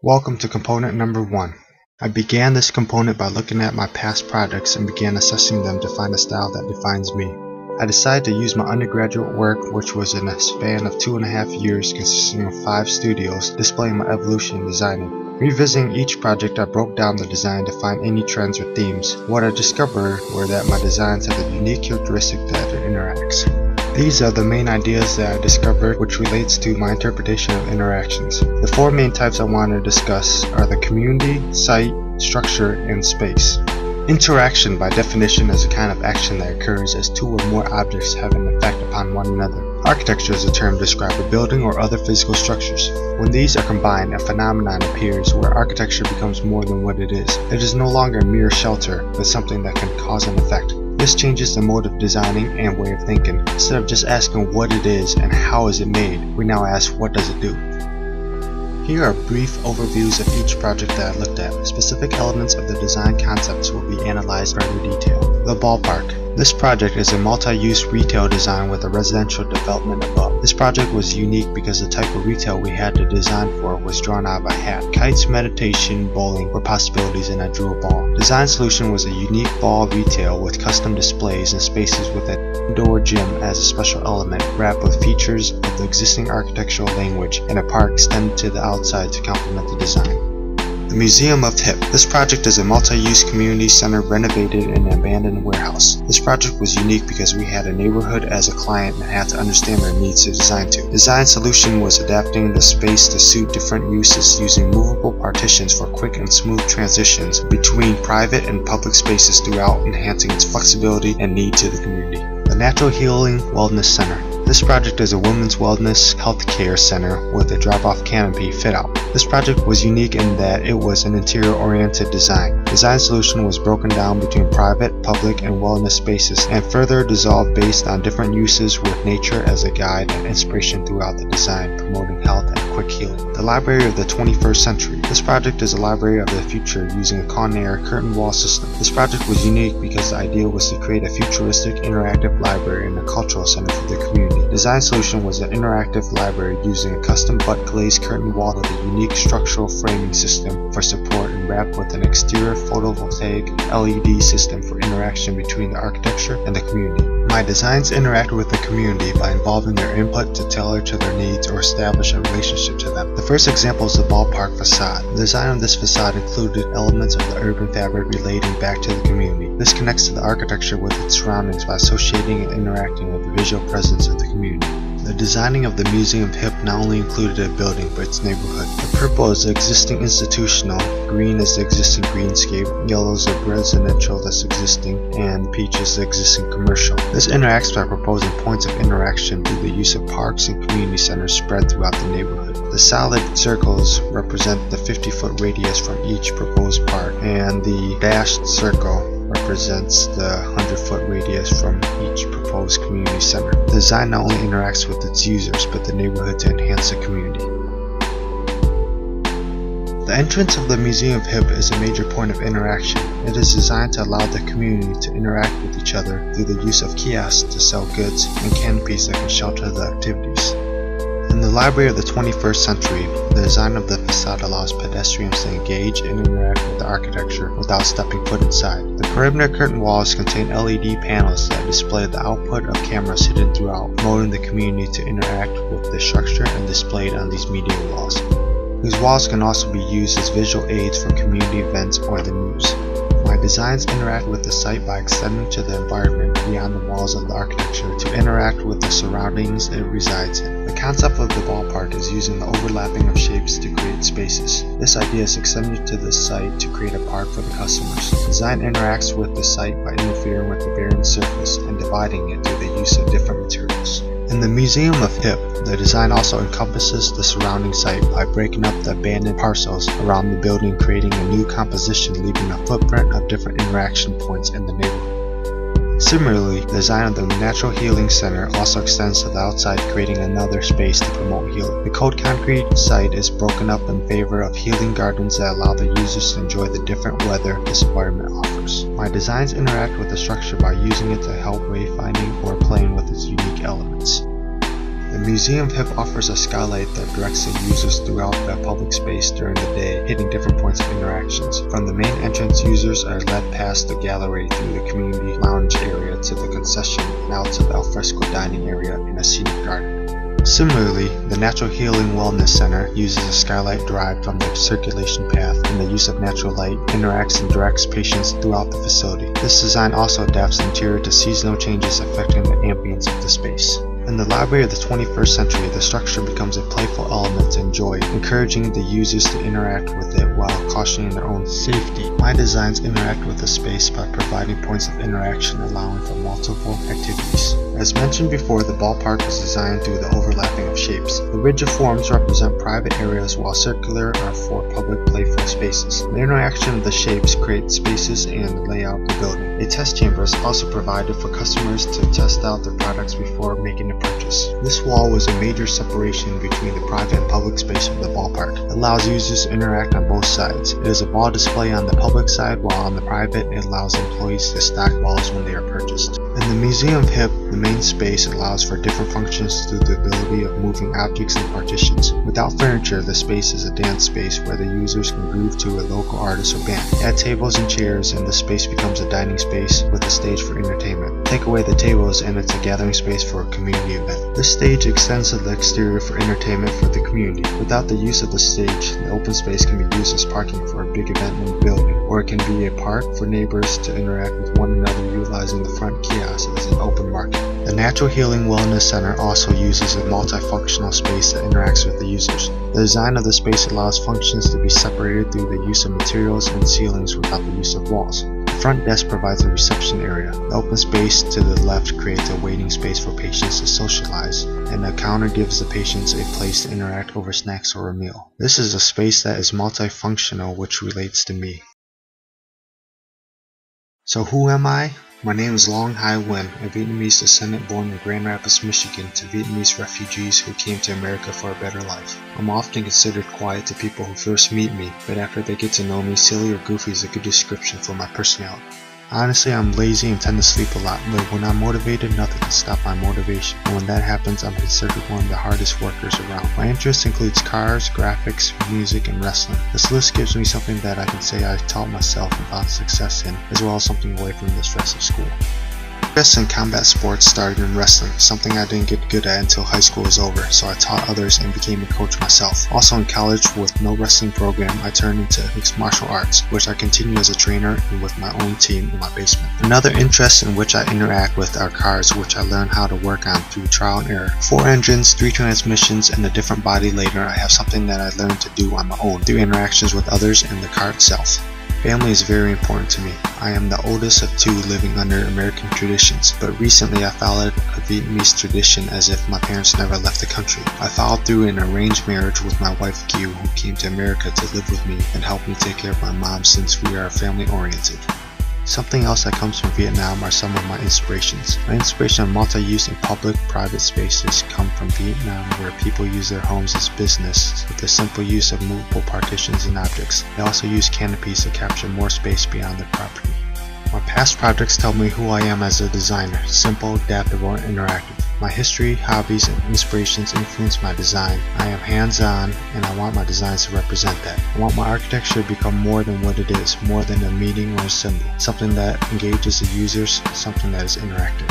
Welcome to component number 1. I began this component by looking at my past projects and began assessing them to find a style that defines me. I decided to use my undergraduate work, which was in a span of 2.5 years consisting of 5 studios, displaying my evolution in designing. Revisiting each project, I broke down the design to find any trends or themes. What I discovered were that my designs have a unique characteristic that it interacts. These are the main ideas that I discovered, which relates to my interpretation of interactions. The 4 main types I want to discuss are the community, site, structure, and space. Interaction, by definition, is a kind of action that occurs as 2 or more objects have an effect upon one another. Architecture is a term to describe a building or other physical structures. When these are combined, a phenomenon appears where architecture becomes more than what it is. It is no longer a mere shelter, but something that can cause an effect. This changes the mode of designing and way of thinking. Instead of just asking what it is and how is it made, we now ask what does it do. Here are brief overviews of each project that I looked at. Specific elements of the design concepts will be analyzed in further detail. The ballpark. This project is a multi-use retail design with a residential development above. This project was unique because the type of retail we had to design for was drawn out by hat. Kites, meditation, bowling were possibilities, and I drew a ball. Design solution was a unique ball retail with custom displays and spaces with an indoor gym as a special element, wrapped with features of the existing architectural language, and a park extended to the outside to complement the design. The Museum of Hip. This project is a multi-use community center renovated in an abandoned warehouse. This project was unique because we had a neighborhood as a client and had to understand their needs to design to. Design solution was adapting the space to suit different uses using movable partitions for quick and smooth transitions between private and public spaces throughout, enhancing its flexibility and need to the community. The Natural Healing Wellness Center. This project is a women's wellness healthcare center with a drop-off canopy fit-out. This project was unique in that it was an interior-oriented design. Design solution was broken down between private, public, and wellness spaces, and further dissolved based on different uses with nature as a guide and inspiration throughout the design, promoting health and quick healing. The Library of the 21st Century. This project is a library of the future using a Conair curtain wall system. This project was unique because the idea was to create a futuristic interactive library and a cultural center for the community. Design solution was an interactive library using a custom butt glazed curtain wall with a unique structural framing system for support and wrapped with an exterior photovoltaic LED system for interaction between the architecture and the community. My designs interact with the community by involving their input to tailor to their needs or establish a relationship to them. The first example is the ballpark facade. The design of this facade included elements of the urban fabric relating back to the community. This connects to the architecture with its surroundings by associating and interacting with the visual presence of the community. The designing of the Museum of Hip not only included a building but its neighborhood. The purple is the existing institutional, green is the existing greenscape, yellow is the residential that's existing, and peach is the existing commercial. This interacts by proposing points of interaction through the use of parks and community centers spread throughout the neighborhood. The solid circles represent the 50-foot radius from each proposed park, and the dashed circle represents the 100-foot radius from each proposed community center. The design not only interacts with its users, but the neighborhood to enhance the community. The entrance of the Museum of Hip is a major point of interaction. It is designed to allow the community to interact with each other through the use of kiosks to sell goods and canopies that can shelter the activities. In the Library of the 21st Century, the design of the facade allows pedestrians to engage and interact with the architecture without stepping foot inside. The perimeter curtain walls contain LED panels that display the output of cameras hidden throughout, promoting the community to interact with the structure and displayed on these media walls. These walls can also be used as visual aids for community events or the news. My designs interact with the site by extending to the environment beyond the walls of the architecture to interact with the surroundings it resides in. The concept of the ballpark is using the overlapping of shapes to create spaces. This idea is extended to the site to create a park for the customers. Design interacts with the site by interfering with the barren surface and dividing it through the use of different materials. In the Museum of Hip, the design also encompasses the surrounding site by breaking up the abandoned parcels around the building, creating a new composition, leaving a footprint of different interaction points in the neighborhood. Similarly, the design of the Natural Healing Center also extends to the outside, creating another space to promote healing. The cold concrete site is broken up in favor of healing gardens that allow the users to enjoy the different weather this environment offers. My designs interact with the structure by using it to help wayfinding or playing with its unique elements. The Museum of Hip offers a skylight that directs the users throughout the public space during the day, hitting different points of interactions. From the main entrance, users are led past the gallery through the community lounge area to the concession and out to the alfresco dining area in a scenic garden. Similarly, the Natural Healing Wellness Center uses a skylight derived from the circulation path, and the use of natural light interacts and directs patients throughout the facility. This design also adapts the interior to seasonal changes affecting the ambience of the space. In the library of the 21st century, the structure becomes a playful element to enjoy, encouraging the users to interact with it while cautioning their own safety. My designs interact with the space by providing points of interaction allowing for multiple activities. As mentioned before, the ballpark was designed through the overlapping of shapes. The rigid forms represent private areas while circular are for public playful spaces. The interaction of the shapes creates spaces and layout the building. A test chamber is also provided for customers to test out their products before making a purchase. This wall was a major separation between the private and public space of the ballpark. It allows users to interact on both sides. It is a ball display on the public side, while on the private it allows employees to stack balls when they are purchased. In the Museum of Hip, the main space allows for different functions through the ability of moving objects and partitions. Without furniture, the space is a dance space where the users can groove to a local artist or band. Add tables and chairs and the space becomes a dining space with a stage for entertainment. Take away the tables and it's a gathering space for a community event. This stage extends to the exterior for entertainment for the community. Without the use of the stage, the open space can be used as parking for a big event in the building, or it can be a park for neighbors to interact with one another utilizing the front kiosk as an open market. The Natural Healing Wellness Center also uses a multifunctional space that interacts with the users. The design of the space allows functions to be separated through the use of materials and ceilings without the use of walls. The front desk provides a reception area. The open space to the left creates a waiting space for patients to socialize, and the counter gives the patients a place to interact over snacks or a meal. This is a space that is multifunctional, which relates to me. So who am I? My name is Nguyen, a Vietnamese descendant born in Grand Rapids, Michigan to Vietnamese refugees who came to America for a better life. I'm often considered quiet to people who first meet me, but after they get to know me, silly or goofy is a good description for my personality. Honestly, I'm lazy and tend to sleep a lot, but when I'm motivated, nothing can stop my motivation. And when that happens, I'm considered one of the hardest workers around. My interest includes cars, graphics, music, and wrestling. This list gives me something that I can say I taught myself and found success in, as well as something away from the stress of school. Interest in combat sports started in wrestling, something I didn't get good at until high school was over, so I taught others and became a coach myself. Also in college, with no wrestling program, I turned into mixed martial arts, which I continue as a trainer and with my own team in my basement. Another interest in which I interact with are cars, which I learned how to work on through trial and error. 4 engines, 3 transmissions, and a different body later, I have something that I learned to do on my own through interactions with others and the car itself. Family is very important to me. I am the oldest of 2 living under American traditions, but recently I followed a Vietnamese tradition as if my parents never left the country. I followed through an arranged marriage with my wife Q, who came to America to live with me and help me take care of my mom since we are family oriented. Something else that comes from Vietnam are some of my inspirations. My inspiration of multi-use and public-private spaces come from Vietnam, where people use their homes as business with the simple use of movable partitions and objects. They also use canopies to capture more space beyond their property. My past projects tell me who I am as a designer, simple, adaptable, and interactive. My history, hobbies, and inspirations influence my design. I am hands-on, and I want my designs to represent that. I want my architecture to become more than what it is, more than a meaning or a symbol. Something that engages the users, something that is interactive.